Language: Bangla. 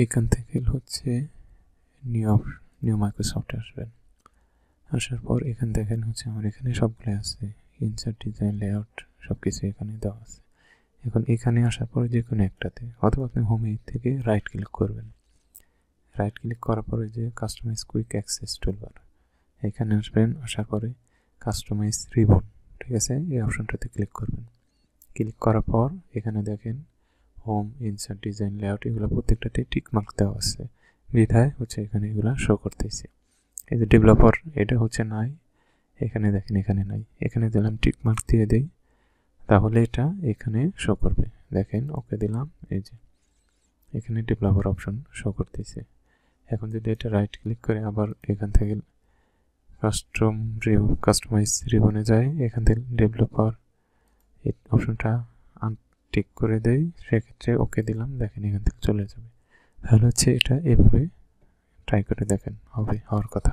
এখান থেকে হচ্ছে নিউ মাইক্রোসফটে আসবেন। আসার পর এখান দেখেন হচ্ছে আমার এখানে সবগুলো আছে, ইনসার্ট, ডিজাইন, লেআউট সব কিছু এখানে দেওয়া আছে। এখন এখানে আসার পরে যে কোনো একটাতে, অথবা আপনি হোমে থেকে রাইট ক্লিক করবেন। রাইট ক্লিক করার পরে যে কাস্টমাইজ কুইক অ্যাক্সেস টুলবার, এখানে আসবেন। আসার পরে কাস্টমাইজ রিবন, ঠিক আছে, এই অপশনটাতে ক্লিক করবেন। ক্লিক করার পর এখানে দেখেন হোম, ইনসার্ট, ডিজাইন, লেআউট এগুলো প্রত্যেকটাতে টিক মার্ক দেওয়া আছে, বিধায় হচ্ছে এখানে এগুলো শো করতেছে। এই যে ডেভেলপার, এটা হচ্ছে নাই, এখানে দেখেন এখানে নাই, এখানে দিলাম টিক মার্ক দিয়ে দেই, তাহলে এটা এখানে শো করবে। দেখেন ওকে দিলাম, এই যে এখানে ডেভেলপার অপশন শো করতেছে। এখন যদি এটা রাইট ক্লিক করে আবার এখান থেকে কাস্টমাইজ রিবনে যায়, এখান থেকে ডেভেলপার এই অপশনটা আনটিক করে দেই, সেক্ষেত্রে ওকে দিলাম, দেখেন এখান থেকে চলে যাবে। তাহলে হচ্ছে এটা এভাবে ট্রাই করে দেখেন, হওয়ার কথা।